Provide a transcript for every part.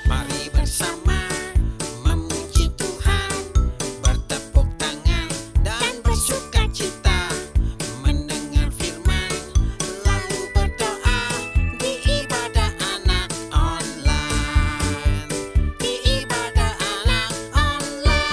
Mari bersama memuji Tuhan, bertepuk tangan dan bersukacita, mendengar firman, lalu berdoa di ibadah anak online. Di ibadah anak online.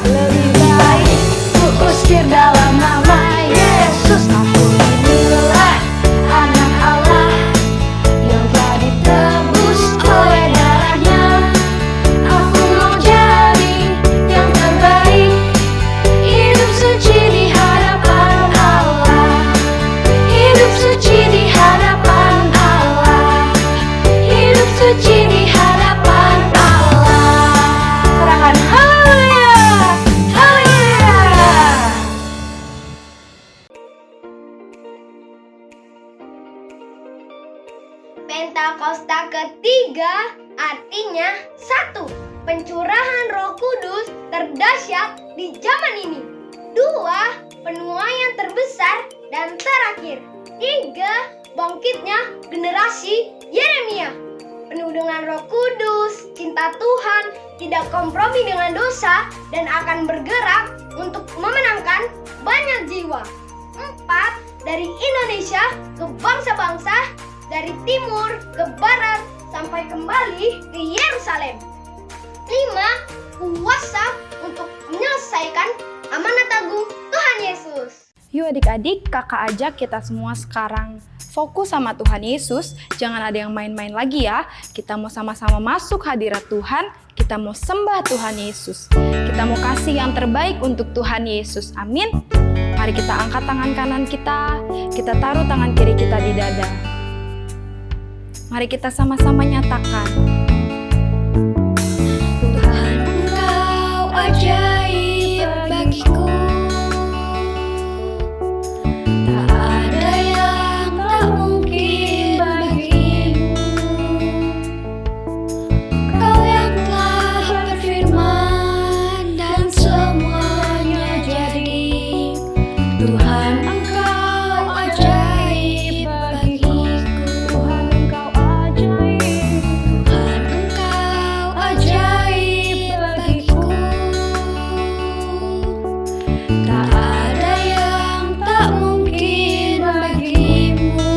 Lebih baik ku usir dalam nama Yesus. Aku inilah anak Allah yang telah ditebus oleh darahnya. Aku mau jadi yang terbaik, hidup suci di hadapan Allah, hidup suci di hadapan Allah, hidup suci di hadapan Allah. Serahkan haleluya, haleluya. Pentakosta ketiga artinya 1. Pencurahan Roh Kudus terdahsyat di zaman ini. 2. Penuaian terbesar dan terakhir. 3. Bangkitnya generasi Yeremia. Penuh dengan Roh Kudus, cinta Tuhan, tidak kompromi dengan dosa, dan akan bergerak untuk memenangkan banyak jiwa. 4. Dari Indonesia ke bangsa-bangsa, dari timur ke barat, sampai kembali ke Yerusalem. 5. Kuasa untuk menyelesaikan amanat agung Tuhan Yesus. Yuk adik-adik, kakak ajak kita semua sekarang fokus sama Tuhan Yesus. Jangan ada yang main-main lagi ya. Kita mau sama-sama masuk hadirat Tuhan. Kita mau sembah Tuhan Yesus. Kita mau kasih yang terbaik untuk Tuhan Yesus. Amin. Mari kita angkat tangan kanan kita. Kita taruh tangan kiri kita di dada. Mari kita sama-sama nyatakan. Tuhan, Engkau ajaib bagiku. Tak ada yang tak mungkin bagimu. Kau yang telah berfirman dan semuanya jadi. Tuhan, Engkau ajaib bagiku. Tuhan, Engkau ajaib. Tuhan, Engkau ajaib bagiku. Tak ada yang tak mungkin bagimu.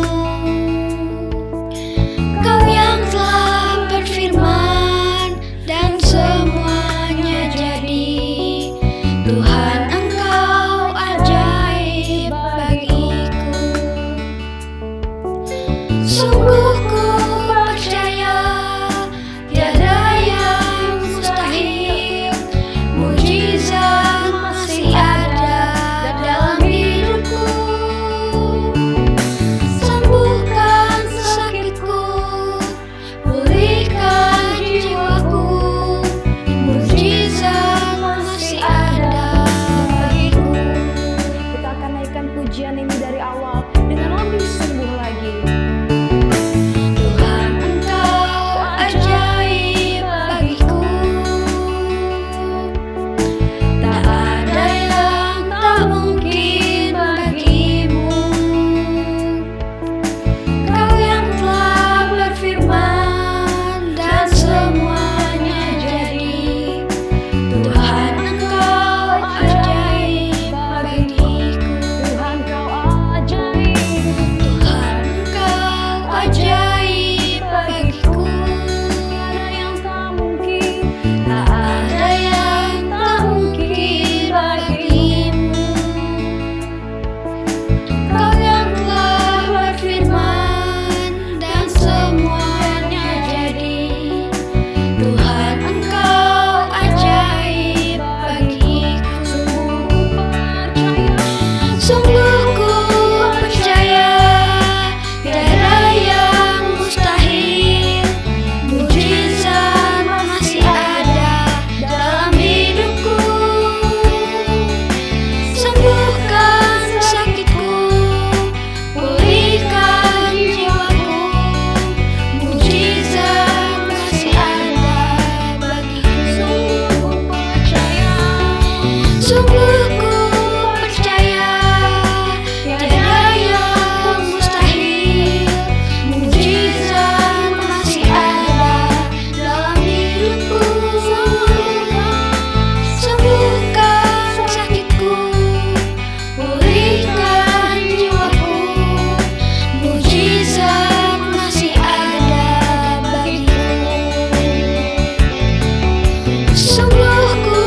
Kau yang telah berfirman dan semuanya jadi. Tuhan, Engkau ajaib bagiku. Sungguh ku percaya tiada yang mustahil. Mujizat masih ada dalam hidupku. Sembuhkan sakitku, pulihkan jiwaku. Mujizat masih ada bagiku. Kita akan naikkan pujian ini dari awal dengan lebih sungguh lagi. Tuhan, Engkau ajaib bagiku. Tak ada yang tak mungkin bagimu. Kau yang telah berfirman dan semuanya jadi. Tuhan, Engkau ajaib bagiku. Tuhan, Engkau ajaib. Tuhan, Engkau ajaib bagiku. Tak ada yang tak mungkin. Tak ada yang tak mungkin bagimu. Kau yang telah berfirman dan semuanya jadi. Tuhan, Engkau ajaib bagiku. Sungguh ku percaya tiada yang mustahil. Mujizat masih ada dalam hidupku. Sembuhkan sakitku, pulihkan jiwaku. Mujizat masih ada bagiku. Sungguh ku percaya tiada yang mustahil. Mujizat masih ada dalam hidupku. Sembuhkan sakitku, pulihkan jiwaku. Mujizat masih ada bagiku. Sungguh ku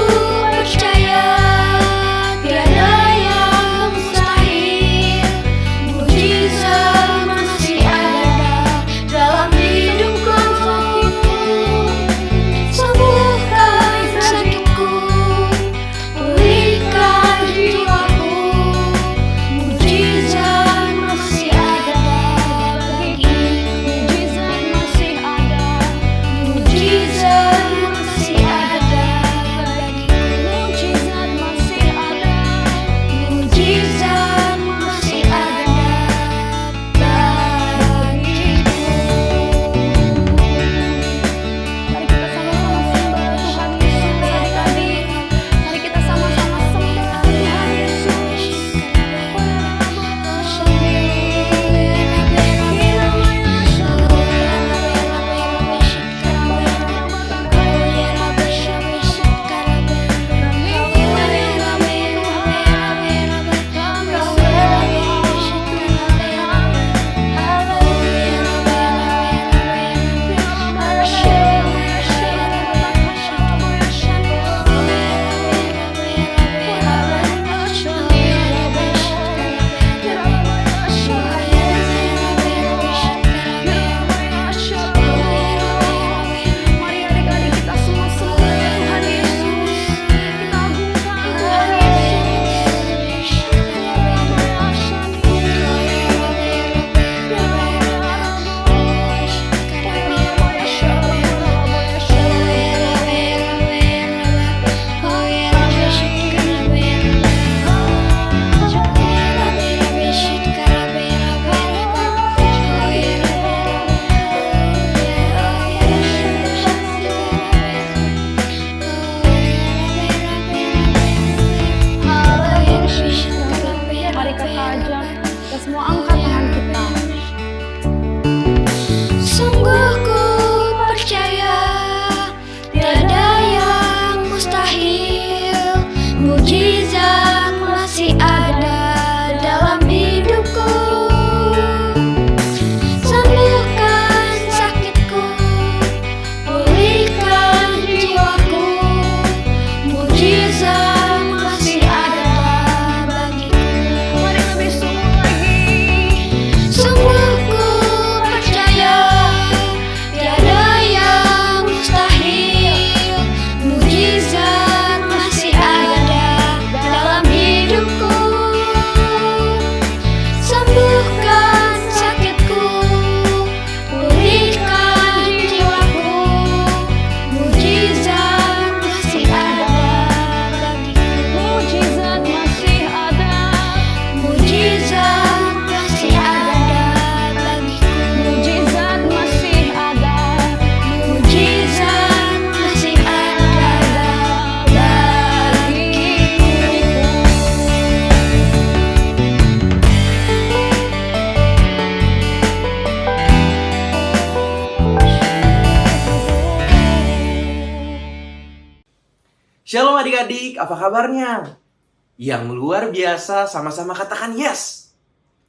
percaya Mujizat masih ada dalam hidupku. Sembuhkan sakitku, pulihkan jiwaku. Mujizat masih ada bagiku. Mari lebih sungguh lagi. Sungguh ku percaya tiada yang mustahil. Mujizat masih ada dalam hidupku. Sembuhkan sakitku, pulihkan jiwaku. Mujizat masih ada bagiku. Mujizat masih ada. Mujizat masih ada bagiku. Mujizat masih ada. Mujizat masih ada bagiku. Shalom adik-adik, apa kabarnya? Yang luar biasa, sama-sama katakan yes.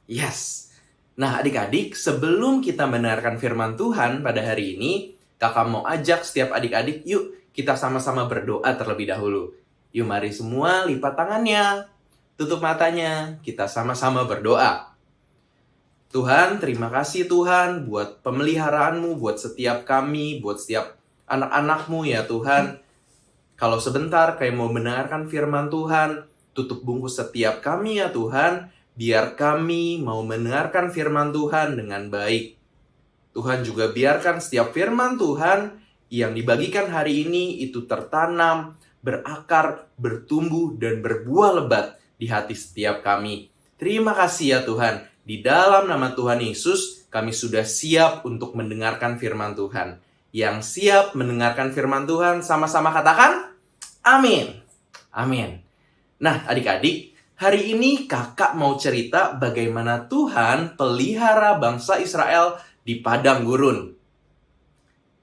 Yes. Nah adik-adik, sebelum kita mendengarkan firman Tuhan pada hari ini, kakak mau ajak setiap adik-adik, yuk kita sama-sama berdoa terlebih dahulu. Yuk mari semua lipat tangannya, tutup matanya, kita sama-sama berdoa. Tuhan, terima kasih Tuhan buat pemeliharaanmu, buat setiap kami, buat setiap anak-anakmu ya Tuhan. Kalau sebentar kayak mau mendengarkan firman Tuhan, tutup bungkus setiap kami ya Tuhan, biar kami mau mendengarkan firman Tuhan dengan baik. Tuhan juga biarkan setiap firman Tuhan yang dibagikan hari ini itu tertanam, berakar, bertumbuh, dan berbuah lebat di hati setiap kami. Terima kasih ya Tuhan, di dalam nama Tuhan Yesus, kami sudah siap untuk mendengarkan firman Tuhan. Yang siap mendengarkan firman Tuhan, sama-sama katakan, amin. Amin. Nah, adik-adik, hari ini kakak mau cerita bagaimana Tuhan pelihara bangsa Israel di padang gurun.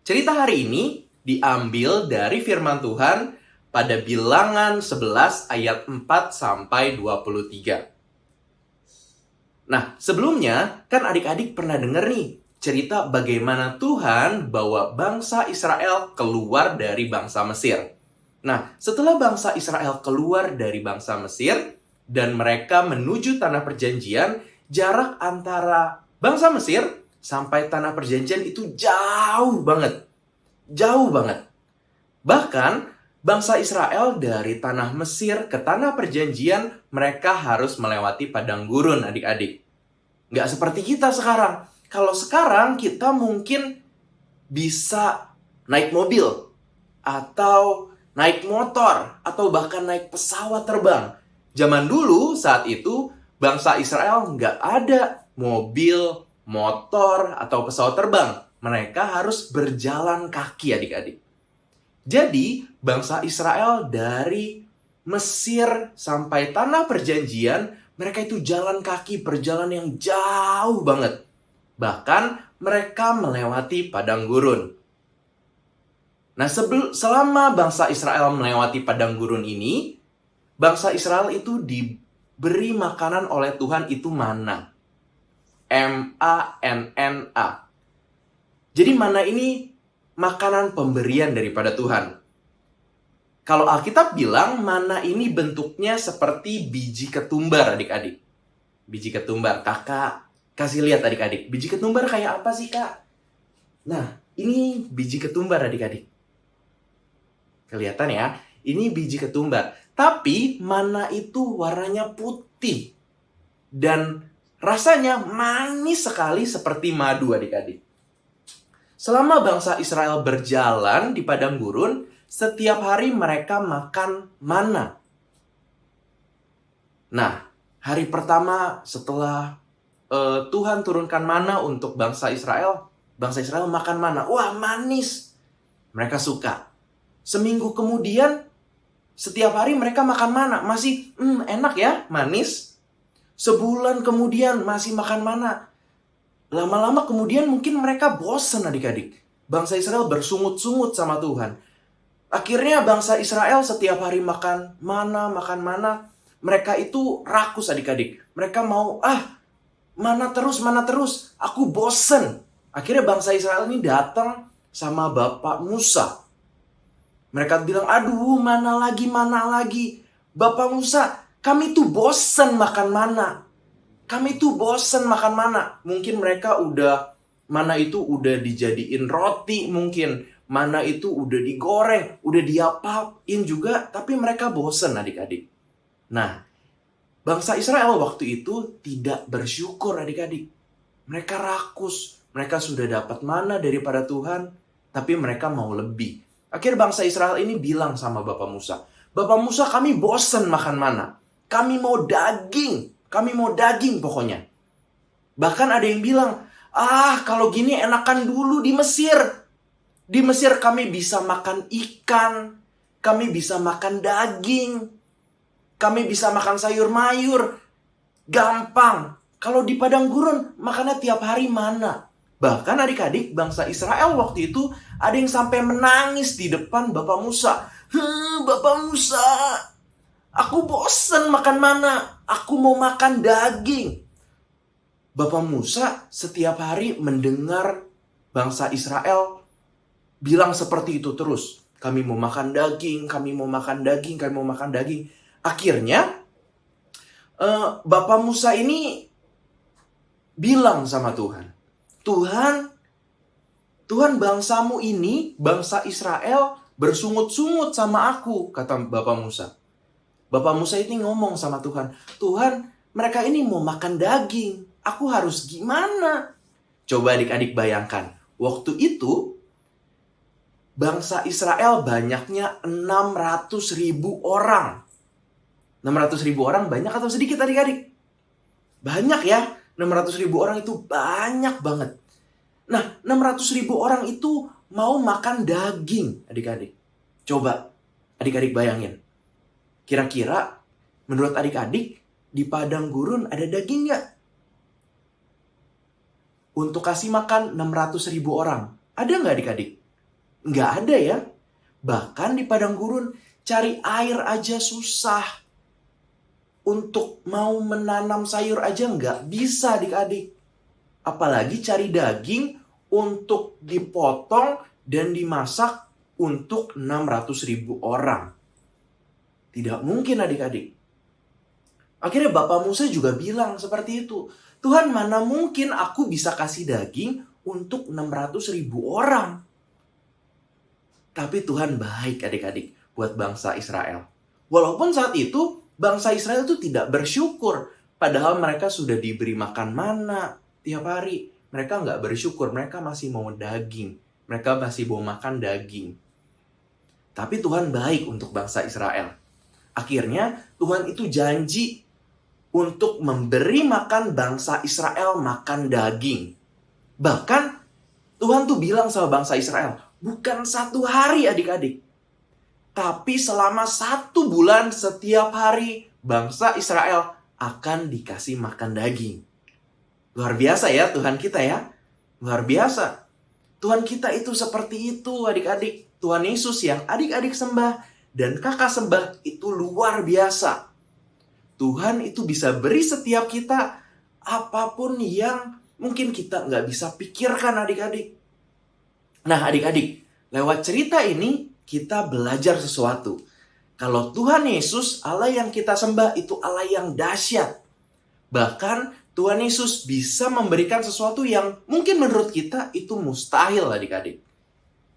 Cerita hari ini diambil dari firman Tuhan pada Bilangan 11 ayat 4 sampai 23. Nah, sebelumnya kan adik-adik pernah dengar nih cerita bagaimana Tuhan bawa bangsa Israel keluar dari bangsa Mesir. Nah, setelah bangsa Israel keluar dari bangsa Mesir dan mereka menuju tanah perjanjian, jarak antara bangsa Mesir sampai tanah perjanjian itu jauh banget. Jauh banget. Bahkan, bangsa Israel dari tanah Mesir ke tanah perjanjian, mereka harus melewati padang gurun, adik-adik. Nggak seperti kita sekarang. Kalau sekarang kita mungkin bisa naik mobil, atau naik motor, atau bahkan naik pesawat terbang. Zaman dulu saat itu bangsa Israel nggak ada mobil, motor, atau pesawat terbang. Mereka harus berjalan kaki adik-adik. Jadi bangsa Israel dari Mesir sampai tanah perjanjian, mereka itu jalan kaki perjalanan yang jauh banget. Bahkan mereka melewati padang gurun. Nah, selama bangsa Israel melewati padang gurun ini, bangsa Israel itu diberi makanan oleh Tuhan itu mana. M-A-N-N-A. Jadi mana ini makanan pemberian daripada Tuhan. Kalau Alkitab bilang mana ini bentuknya seperti biji ketumbar adik-adik. Biji ketumbar, kakak kasih lihat adik-adik. Biji ketumbar kayak apa sih kak? Nah, ini biji ketumbar adik-adik. Kelihatan ya, ini biji ketumbar. Tapi mana itu warnanya putih. Dan rasanya manis sekali seperti madu adik-adik. Selama bangsa Israel berjalan di padang gurun, setiap hari mereka makan mana. Nah, hari pertama setelah Tuhan turunkan mana untuk bangsa Israel makan mana. Wah, manis. Mereka suka. Seminggu kemudian, setiap hari mereka makan mana. Masih enak ya, manis. Sebulan kemudian masih makan mana. Lama-lama kemudian mungkin mereka bosan adik-adik. Bangsa Israel bersungut-sungut sama Tuhan. Akhirnya bangsa Israel setiap hari makan mana. Mereka itu rakus adik-adik. Mereka mau, mana terus. Aku bosen. Akhirnya bangsa Israel ini datang sama Bapak Musa. Mereka bilang, aduh mana lagi. Bapak Musa, kami tuh bosen makan mana. Mungkin mereka mana itu udah dijadiin roti mungkin. Mana itu udah digoreng, udah diapain juga. Tapi mereka bosen adik-adik. Nah, bangsa Israel waktu itu tidak bersyukur adik-adik. Mereka rakus. Mereka sudah dapat mana daripada Tuhan. Tapi mereka mau lebih. Akhirnya bangsa Israel ini bilang sama Bapak Musa. Bapak Musa, kami bosen makan mana. Kami mau daging pokoknya. Bahkan ada yang bilang, kalau gini enakan dulu di Mesir. Di Mesir kami bisa makan ikan. Kami bisa makan daging. Kami bisa makan sayur mayur. Gampang. Kalau di padang gurun, makannya tiap hari mana. Bahkan adik-adik, bangsa Israel waktu itu ada yang sampai menangis di depan Bapak Musa. Bapak Musa, aku bosen makan mana. Aku mau makan daging. Bapak Musa setiap hari mendengar bangsa Israel bilang seperti itu terus. Kami mau makan daging. Akhirnya, Bapak Musa ini bilang sama Tuhan, Tuhan bangsamu ini, bangsa Israel bersungut-sungut sama aku, kata Bapak Musa. Bapak Musa ini ngomong sama Tuhan, Tuhan mereka ini mau makan daging, aku harus gimana? Coba adik-adik bayangkan, waktu itu bangsa Israel banyaknya 600.000 orang. 600.000 orang banyak atau sedikit adik-adik? Banyak ya, 600.000 orang itu banyak banget. Nah, 600.000 orang itu mau makan daging adik-adik. Coba adik-adik bayangin. Kira-kira menurut adik-adik di padang gurun ada daging nggak? Untuk kasih makan 600.000 orang. Ada nggak adik-adik? Nggak ada ya. Bahkan di padang gurun cari air aja susah. Untuk mau menanam sayur aja nggak bisa adik-adik. Apalagi cari daging untuk dipotong dan dimasak untuk 600.000 orang. Tidak mungkin adik-adik. Akhirnya Bapak Musa juga bilang seperti itu. Tuhan, mana mungkin aku bisa kasih daging untuk 600.000 orang. Tapi Tuhan baik adik-adik buat bangsa Israel. Walaupun saat itu bangsa Israel itu tidak bersyukur. Padahal mereka sudah diberi makan mana tiap hari. Mereka nggak bersyukur. Mereka masih mau daging. Mereka masih mau makan daging. Tapi Tuhan baik untuk bangsa Israel. Akhirnya Tuhan itu janji untuk memberi makan bangsa Israel makan daging. Bahkan Tuhan tuh bilang sama bangsa Israel, bukan 1 hari adik-adik. Tapi selama 1 bulan setiap hari bangsa Israel akan dikasih makan daging. Luar biasa ya Tuhan kita ya. Luar biasa. Tuhan kita itu seperti itu adik-adik. Tuhan Yesus yang adik-adik sembah dan kakak sembah itu luar biasa. Tuhan itu bisa beri setiap kita apapun yang mungkin kita nggak bisa pikirkan adik-adik. Nah adik-adik, lewat cerita ini kita belajar sesuatu. Kalau Tuhan Yesus, Allah yang kita sembah itu Allah yang dahsyat. Bahkan Tuhan Yesus bisa memberikan sesuatu yang mungkin menurut kita itu mustahil adik-adik.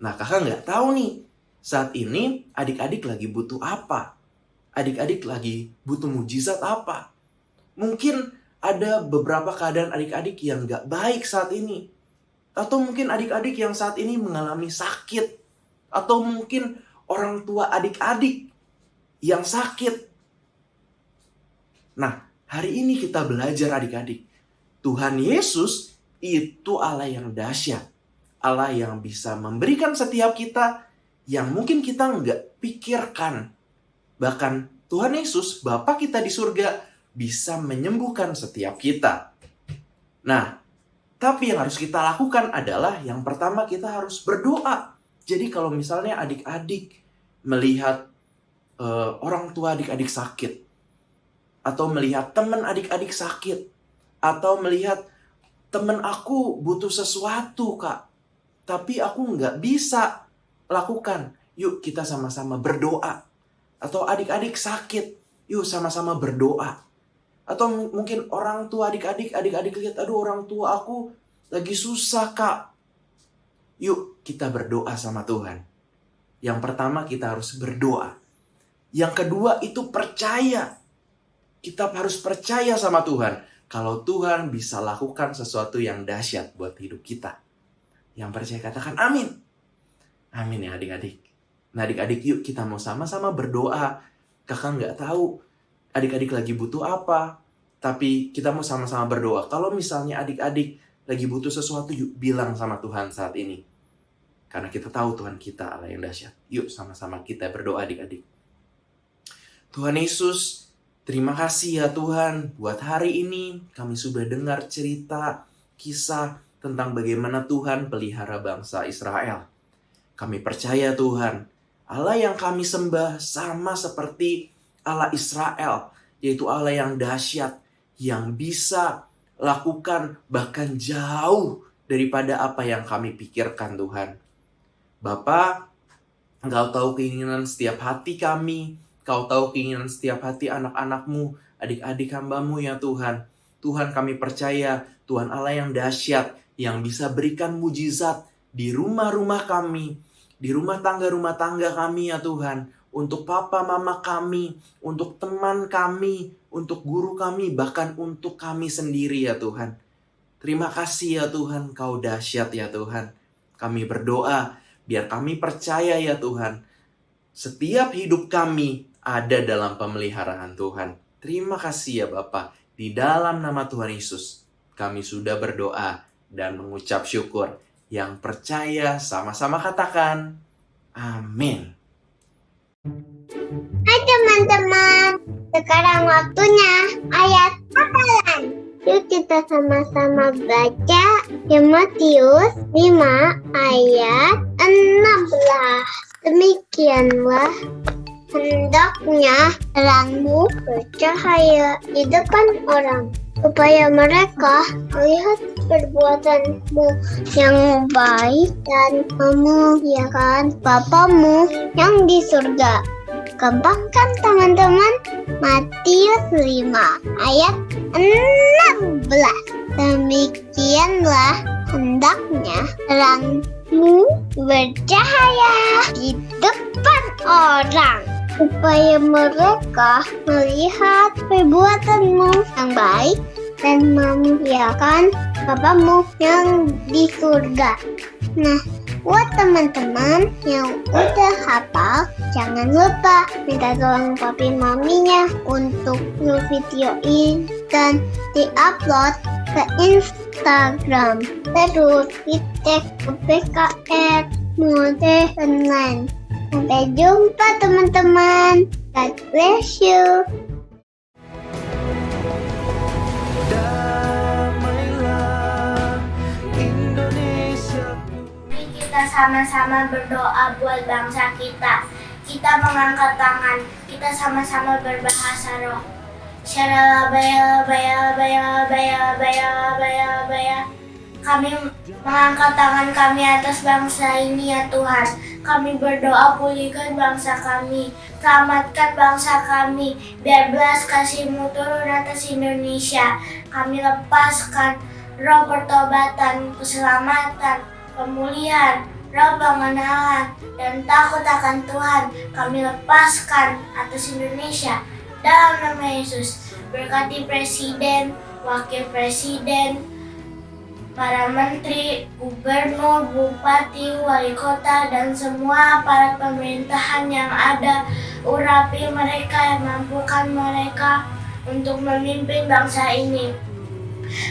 Nah kakak nggak tahu nih, saat ini adik-adik lagi butuh apa? Adik-adik lagi butuh mujizat apa? Mungkin ada beberapa keadaan adik-adik yang nggak baik saat ini. Atau mungkin adik-adik yang saat ini mengalami sakit. Atau mungkin orang tua adik-adik yang sakit. Nah, hari ini kita belajar adik-adik. Tuhan Yesus itu Allah yang dahsyat. Allah yang bisa memberikan setiap kita yang mungkin kita nggak pikirkan. Bahkan Tuhan Yesus, Bapa kita di surga, bisa menyembuhkan setiap kita. Nah, tapi yang harus kita lakukan adalah yang pertama kita harus berdoa. Jadi kalau misalnya adik-adik melihat orang tua adik-adik sakit, atau melihat teman adik-adik sakit, atau melihat teman aku butuh sesuatu kak, tapi aku nggak bisa lakukan. Yuk kita sama-sama berdoa. Atau adik-adik sakit, yuk sama-sama berdoa. Atau mungkin orang tua adik-adik lihat, aduh orang tua aku lagi susah kak. Yuk kita berdoa sama Tuhan. Yang pertama kita harus berdoa. Yang kedua itu percaya. Kita harus percaya sama Tuhan. Kalau Tuhan bisa lakukan sesuatu yang dahsyat buat hidup kita. Yang percaya katakan amin. Amin ya adik-adik. Nah adik-adik yuk kita mau sama-sama berdoa. Kakak nggak tahu adik-adik lagi butuh apa. Tapi kita mau sama-sama berdoa. Kalau misalnya adik-adik lagi butuh sesuatu, yuk bilang sama Tuhan saat ini. Karena kita tahu Tuhan kita Allah yang dahsyat. Yuk sama-sama kita berdoa adik-adik. Tuhan Yesus, terima kasih ya Tuhan, buat hari ini kami sudah dengar cerita, kisah tentang bagaimana Tuhan pelihara bangsa Israel. Kami percaya Tuhan, Allah yang kami sembah sama seperti Allah Israel, yaitu Allah yang dahsyat, yang bisa lakukan bahkan jauh daripada apa yang kami pikirkan Tuhan. Bapa, Engkau tahu keinginan setiap hati kami, Kau tahu keinginan setiap hati anak-anak-Mu, adik-adik hamba-Mu ya Tuhan. Tuhan kami percaya, Tuhan Allah yang dahsyat, yang bisa berikan mujizat di rumah-rumah kami, di rumah tangga kami ya Tuhan. Untuk papa mama kami, untuk teman kami, untuk guru kami, bahkan untuk kami sendiri ya Tuhan. Terima kasih ya Tuhan, Kau dahsyat ya Tuhan. Kami berdoa, biar kami percaya ya Tuhan, setiap hidup kami ada dalam pemeliharaan Tuhan. Terima kasih ya Bapa. Di dalam nama Tuhan Yesus, kami sudah berdoa dan mengucap syukur. Yang percaya sama-sama katakan, amin. Hai teman-teman, sekarang waktunya ayat hafalan. Yuk kita sama-sama baca Matius 5 ayat 16. Demikianlah hendaknya terangmu bercahaya di depan orang, supaya mereka melihat perbuatanmu yang baik dan memuliakan Bapamu yang di surga. Gampang kan teman-teman? Matius 5 ayat 16. Demikianlah hendaknya terangmu bercahaya di depan orang, supaya mereka melihat perbuatanmu yang baik dan memuliakan Bapamu yang di surga. Nah, buat teman-teman yang udah hafal, jangan lupa minta tolong papi maminya untuk ngevideoin dan diupload ke Instagram. Terus di tag ke PKR Mode Online. Sampai jumpa teman-teman. God bless you. Damailah Indonesia. Mari kita sama-sama berdoa buat bangsa kita. Kita mengangkat tangan. Kita sama-sama berbahasa roh. Baya. Kami mengangkat tangan kami atas bangsa ini ya Tuhan. Kami berdoa pulihkan bangsa kami. Selamatkan bangsa kami. Biar belas kasih-Mu turun atas Indonesia. Kami lepaskan roh pertobatan, keselamatan, pemulihan, roh pengenalan, dan takut akan Tuhan. Kami lepaskan atas Indonesia. Dalam nama Yesus, berkati Presiden, Wakil Presiden, para menteri, gubernur, bupati, wali kota, dan semua aparat pemerintahan yang ada. Urapi mereka, mampukan mereka untuk memimpin bangsa ini.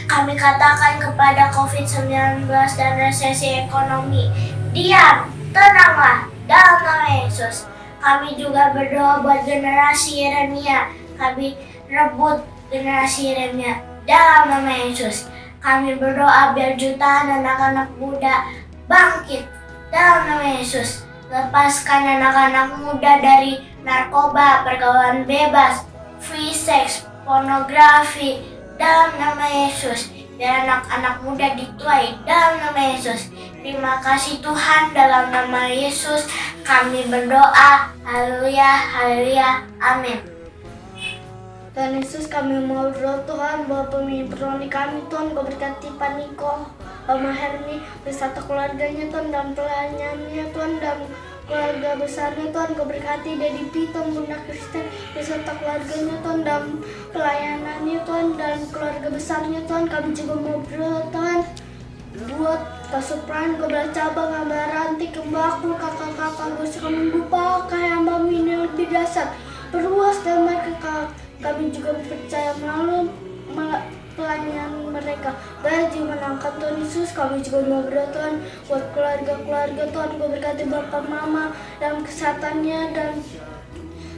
Kami katakan kepada COVID-19 dan resesi ekonomi, diam, tenanglah, dalam nama Yesus. Kami juga berdoa buat generasi Yeremia. Kami rebut generasi Yeremia dalam nama Yesus. Kami berdoa biar jutaan anak-anak muda bangkit dalam nama Yesus. Lepaskan anak-anak muda dari narkoba, pergaulan bebas, free sex, pornografi, dalam nama Yesus. Biar anak-anak muda dituai dalam nama Yesus. Terima kasih Tuhan, dalam nama Yesus kami berdoa. Haleluya, haleluya, amin. Tuhan Yesus, kami mau berdoa Tuhan bahwa pemimpin rohani kami Tuhan, Kau berkati Paniko, Mama Herni beserta keluarganya Tuhan, dan pelayanannya Tuhan, dan keluarga besarnya Tuhan. Kau berkati Dedi Piton, Bunda Kristen beserta keluarganya Tuhan, dan pelayanannya Tuhan, dan keluarga besarnya Tuhan. Kami juga mau berdoa Tuhan buat Kasupran, Kobra Cabang, Hamba Ranti, Kembaku, kakak-kakak gue suka membuka hamba ini lebih dasar. Perluas dan mereka, kami juga percaya melalui pelayanan mereka. Baju menangkan Tuhan Yesus, kami juga mau berdoa Tuhan buat keluarga-keluarga Tuhan. Kau berkati Bapak Mama dalam kesehatannya dan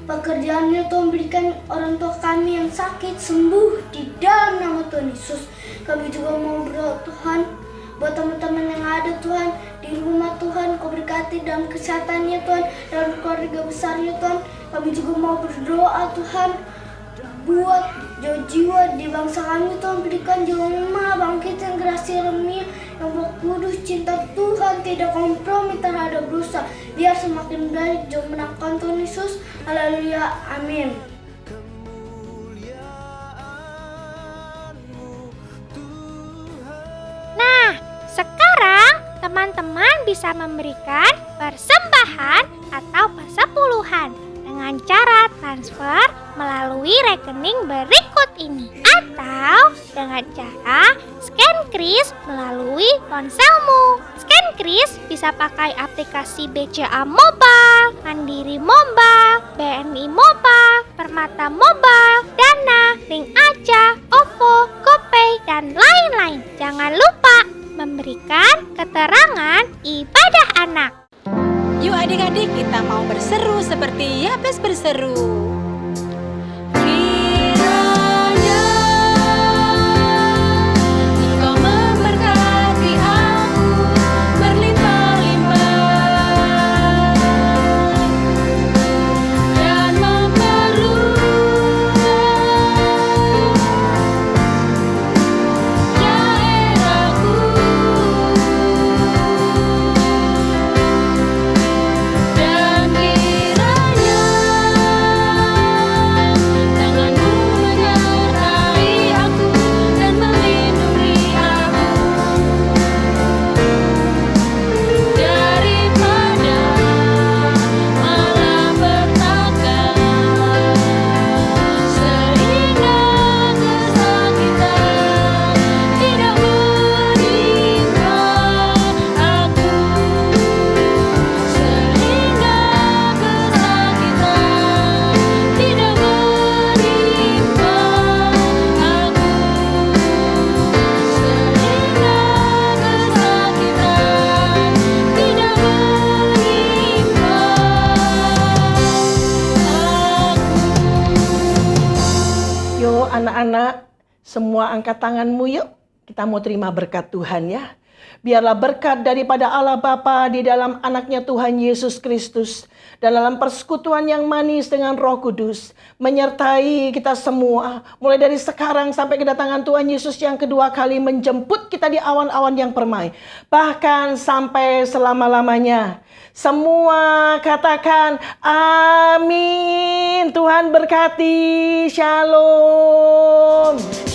pekerjaannya Tuhan. Berikan orang tua kami yang sakit sembuh di dalam nama Tuhan Yesus. Kami juga mau berdoa Tuhan buat teman-teman yang ada Tuhan di rumah Tuhan. Kau berkati dalam kesehatannya Tuhan, dan keluarga besarnya Tuhan. Kami juga mau berdoa Tuhan buat jiwa di bangsa kami Tuhan. Berikan jiwa lemah, bangkit yang gerasi remia, yang kudus, cinta Tuhan, tidak kompromi terhadap dosa. Biar semakin baik jauh menangkan Tuhan Yesus. Haleluya, amin. Nah, sekarang teman-teman bisa memberikan persembahan atau persepuluhan dengan cara transfer melalui rekening berikut ini, atau dengan cara scan kris melalui ponselmu. Scan kris bisa pakai aplikasi BCA Mobile, Mandiri Mobile, BNI Mobile, Permata Mobile, Dana, Link Aja, OVO, GoPay, dan lain-lain. Jangan lupa memberikan keterangan ibadah anak. Yuk adik-adik, kita mau berseru seperti Yabes berseru. Kiranya Engkau memberkati aku berlimpah-limpah dan memperluas daerahku, dan kiranya tanganmu menyertai aku dan melindungi aku daripada malapetaka, sehingga kesakitan tidak menimpa aku, sehingga kesakitan tidak menimpa aku, sehingga kesakitan tidak menimpa aku. Yuk anak-anak, semua angkat tanganmu yuk. Kita mau terima berkat Tuhan ya. Biarlah berkat daripada Allah Bapa di dalam anaknya Tuhan Yesus Kristus, dan dalam persekutuan yang manis dengan Roh Kudus menyertai kita semua. Mulai dari sekarang sampai kedatangan Tuhan Yesus yang kedua kali menjemput kita di awan-awan yang permai. Bahkan sampai selama-lamanya. Semua katakan amin. Tuhan berkati. Shalom.